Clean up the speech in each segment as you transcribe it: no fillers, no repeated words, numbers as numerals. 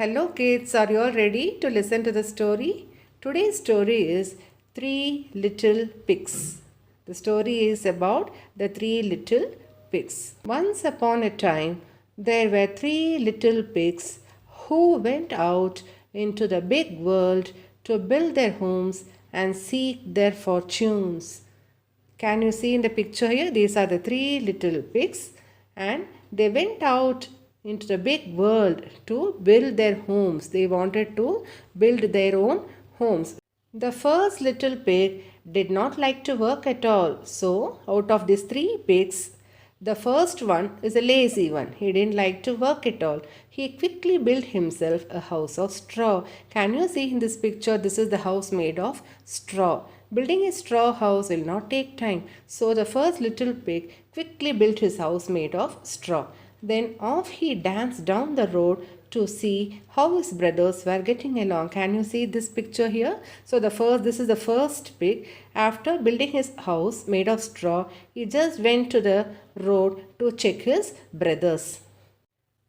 Hello kids, are you all ready to listen to the story? Today's story is Three Little Pigs. The story is about the three little pigs. Once upon a time, there were three little pigs who went out into the big world to build their homes and seek their fortunes. Can you see in the picture here? These are the three little pigs, and they went out into the big world to build their homes. They wanted to build their own homes. The first little pig did not like to work at all. So, out of these three pigs, the first one is a lazy one. He didn't like to work at all. He quickly built himself a house of straw. Can you see in this picture? This is the house made of straw. Building a straw house will not take time. So the first little pig quickly built his house made of straw. Then off he danced down the road to see how his brothers were getting along. Can you see this picture here? So this is the first pig. After building his house made of straw, he just went to the road to check his brothers.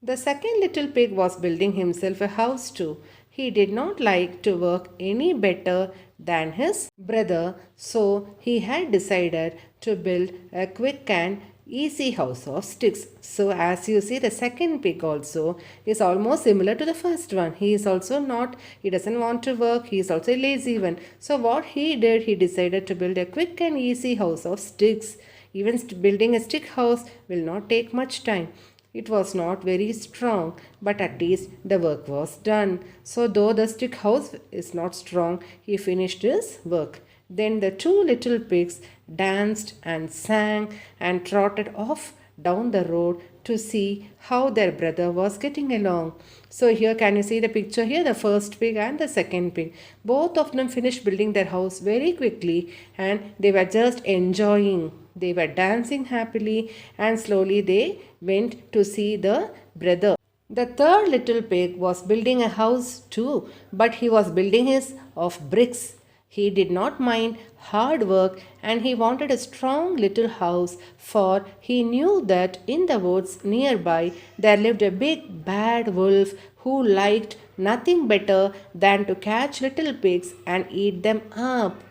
The second little pig was building himself a house too. He did not like to work any better than his brother, so he had decided to build a quick and easy house of sticks. So, as you see, the second pig also is almost similar to the first one. He doesn't want to work, he is also a lazy one. So, what he did, he decided to build a quick and easy house of sticks. Even building a stick house will not take much time. It was not very strong, but at least the work was done. So, though the stick house is not strong, he finished his work. Then the two little pigs danced and sang and trotted off down the road to see how their brother was getting along. So here can you see the picture here, the first pig and the second pig. Both of them finished building their house very quickly and they were just enjoying. They were dancing happily and slowly they went to see the brother. The third little pig was building a house too, but he was building his of bricks. He did not mind hard work and he wanted a strong little house, for he knew that in the woods nearby there lived a big bad wolf who liked nothing better than to catch little pigs and eat them up.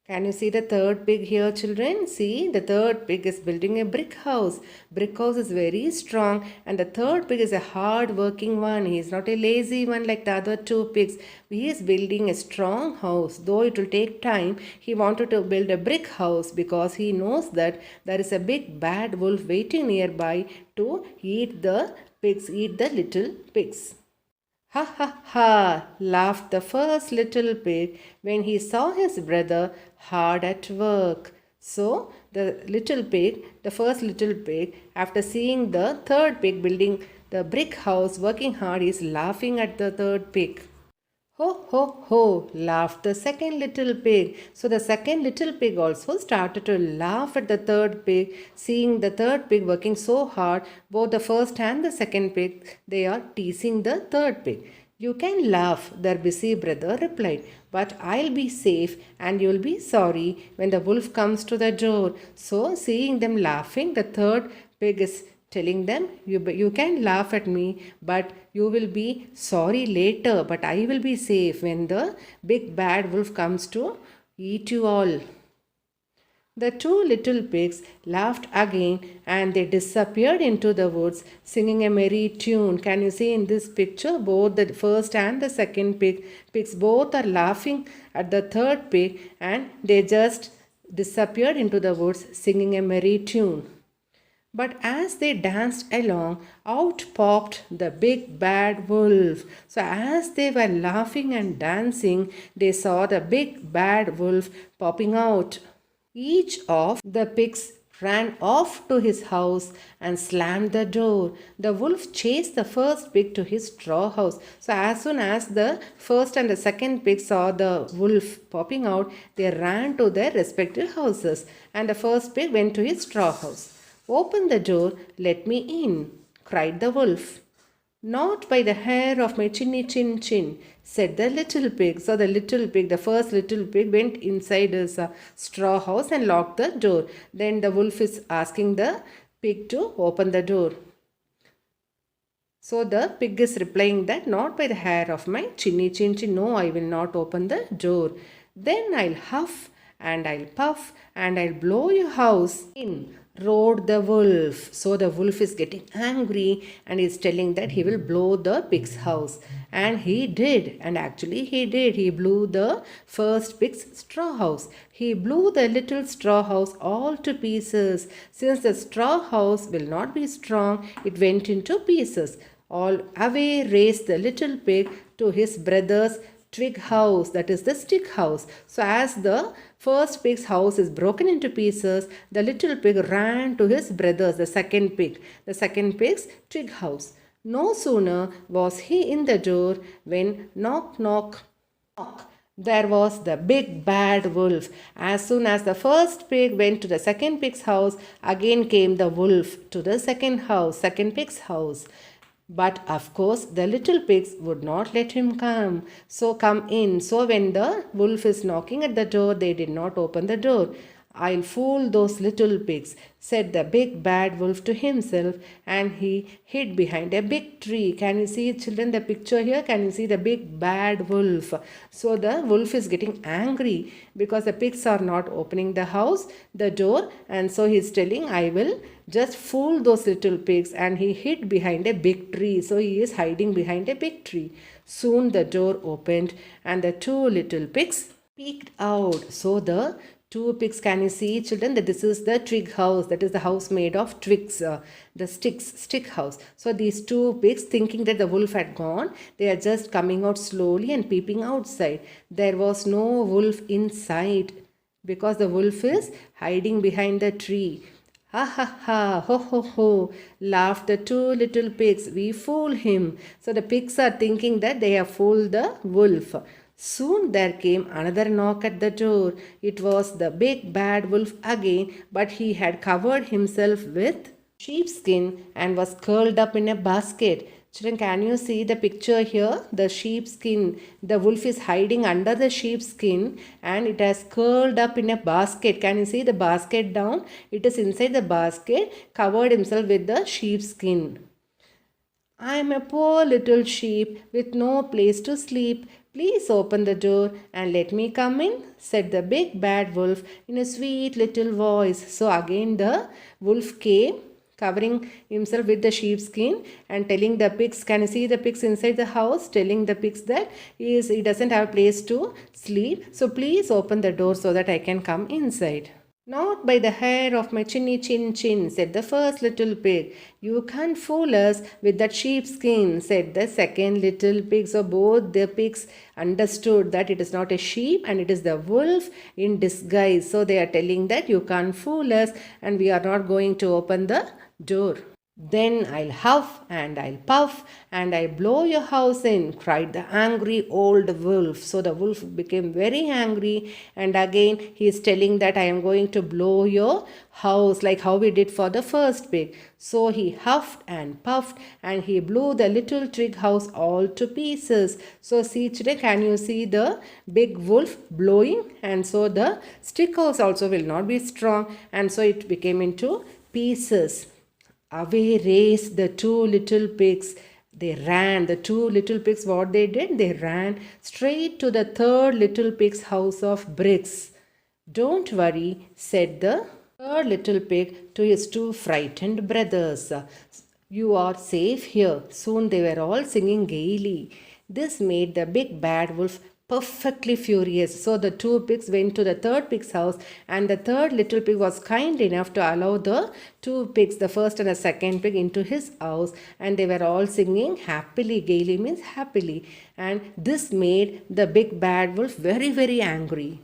Can you see the third pig here, children? See, the third pig is building a brick house. Brick house is very strong, and the third pig is a hard working one. He is not a lazy one like the other two pigs. He is building a strong house. Though it will take time, he wanted to build a brick house because he knows that there is a big bad wolf waiting nearby to eat the pigs, eat the little pigs. Ha ha ha, laughed the first little pig when he saw his brother hard at work. So, the first little pig, after seeing the third pig building the brick house working hard, is laughing at the third pig. Ho, ho, ho, laughed the second little pig. So the second little pig also started to laugh at the third pig, seeing the third pig working so hard. Both the first and the second pig, they are teasing the third pig. You can laugh, their busy brother replied, but I'll be safe and you'll be sorry when the wolf comes to the door. So, seeing them laughing, the third pig is telling them, you can laugh at me, but you will be sorry later, but I will be safe when the big bad wolf comes to eat you all. The two little pigs laughed again and they disappeared into the woods singing a merry tune. Can you see in this picture both the first and the second pigs both are laughing at the third pig and they just disappeared into the woods singing a merry tune. But as they danced along, out popped the big bad wolf. So, as they were laughing and dancing, they saw the big bad wolf popping out. Each of the pigs ran off to his house and slammed the door. The wolf chased the first pig to his straw house. So, as soon as the first and the second pig saw the wolf popping out, they ran to their respective houses, and the first pig went to his straw house. Open the door, let me in, cried the wolf. Not by the hair of my chinny chin chin, said the little pig. So the first little pig went inside his straw house and locked the door. Then the wolf is asking the pig to open the door. So the pig is replying that not by the hair of my chinny chin chin, no, I will not open the door. Then I'll huff and I'll puff and I'll blow your house in, roared the wolf. So the wolf is getting angry and is telling that he will blow the pig's house. And he did, and actually he did. He blew the first pig's straw house. He blew the little straw house all to pieces. Since the straw house will not be strong, it went into pieces. All away raced the little pig to his brother's twig house, that is the stick house. So as the first pig's house is broken into pieces, the little pig ran to his brother's, the second pig's twig house. No sooner was he in the door when knock, knock, knock, there was the big bad wolf. As soon as the first pig went to the second pig's house, again came the wolf to the second pig's house. But of course, the little pigs would not let him come. So come in. So when the wolf is knocking at the door, they did not open the door. I'll fool those little pigs, said the big bad wolf to himself, and he hid behind a big tree. Can you see, children, the picture here? Can you see the big bad wolf? So the wolf is getting angry because the pigs are not opening the door, and so he's telling, I will just fool those little pigs, and he hid behind a big tree. So he is hiding behind a big tree. Soon the door opened and the two little pigs peeked out. So the two pigs, can you see, children, that this is the twig house, that is the house made of twigs, the stick house. So these two pigs, thinking that the wolf had gone, they are just coming out slowly and peeping outside. There was no wolf in sight because the wolf is hiding behind the tree. Ha ha ha, ho ho ho, laughed the two little pigs. We fool him. So the pigs are thinking that they have fooled the wolf. Soon there came another knock at the door. It was the big bad wolf again, but he had covered himself with sheepskin and was curled up in a basket. Children, can you see the picture here? The sheepskin. The wolf is hiding under the sheepskin and it has curled up in a basket. Can you see the basket down? It is inside the basket, covered himself with the sheepskin. I am a poor little sheep with no place to sleep. Please open the door and let me come in, said the big bad wolf in a sweet little voice. So again the wolf came, covering himself with the sheepskin and telling the pigs, can you see the pigs inside the house? Telling the pigs that he doesn't have a place to sleep. So please open the door so that I can come inside. Not by the hair of my chinny chin chin, said the first little pig. You can't fool us with that sheepskin, said the second little pig. So both the pigs understood that it is not a sheep and it is the wolf in disguise. So they are telling that you can't fool us and we are not going to open the door. Then I'll huff and I'll puff and I'll blow your house in, cried the angry old wolf. So the wolf became very angry and again he is telling that I am going to blow your house like how we did for the first pig. So he huffed and puffed and he blew the little twig house all to pieces. So see today, can you see the big wolf blowing? And so the stick house also will not be strong and so it became into pieces. Away raced the two little pigs. They ran. The two little pigs, what they did? They ran straight to the third little pig's house of bricks. Don't worry, said the third little pig to his two frightened brothers. You are safe here. Soon they were all singing gaily. This made the big bad wolf perfectly furious. So the two pigs went to the third pig's house and the third little pig was kind enough to allow the two pigs, the first and the second pig, into his house and they were all singing happily. Gaily means happily, and this made the big bad wolf very, very angry.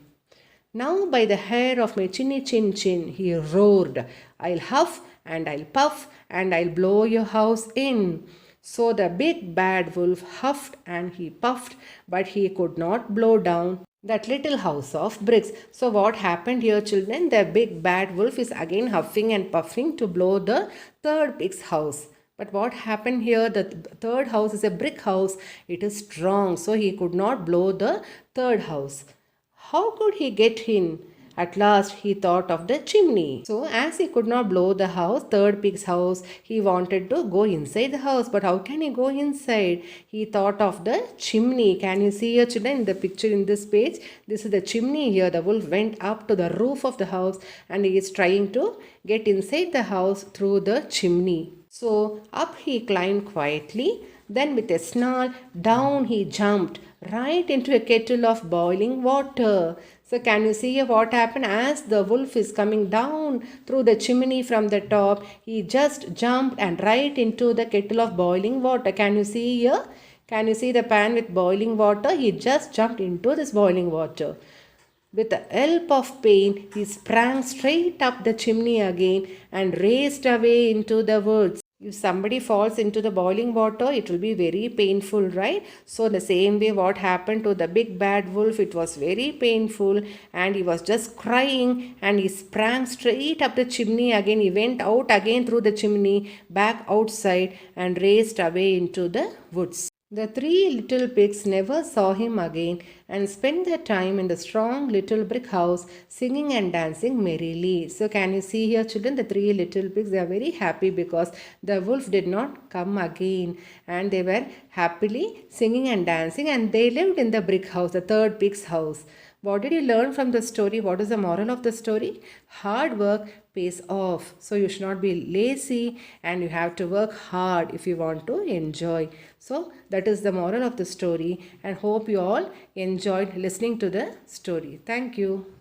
Now by the hair of my chinny chin chin, he roared, I'll huff and I'll puff and I'll blow your house in. So the big bad wolf huffed and he puffed, but he could not blow down that little house of bricks. So what happened here, children? The big bad wolf is again huffing and puffing to blow the third pig's house. But what happened here? The third house is a brick house. It is strong, so he could not blow the third house. How could he get in? at last he thought of the chimney. So as he could not blow the house, third pig's house, he wanted to go inside the house. But how can he go inside? He thought of the chimney. Can you see here, children, in the picture in this page? This is the chimney here. The wolf went up to the roof of the house and he is trying to get inside the house through the chimney. So up he climbed quietly. Then with a snarl, down he jumped right into a kettle of boiling water. So can you see what happened? As the wolf is coming down through the chimney from the top, he just jumped and right into the kettle of boiling water. Can you see here? Can you see the pan with boiling water? He just jumped into this boiling water. With the help of pain, he sprang straight up the chimney again and raced away into the woods. If somebody falls into the boiling water, it will be very painful, right? So the same way what happened to the big bad wolf, it was very painful and he was just crying and he sprang straight up the chimney again. He went out again through the chimney, back outside and raced away into the woods. The three little pigs never saw him again and spent their time in the strong little brick house singing and dancing merrily. So can you see here, children, the three little pigs, they are very happy because the wolf did not come again and they were happily singing and dancing and they lived in the brick house, the third pig's house. What did you learn from the story? What is the moral of the story? Hard work pays off. So you should not be lazy and you have to work hard if you want to enjoy. So that is the moral of the story and hope you all enjoyed listening to the story. Thank you.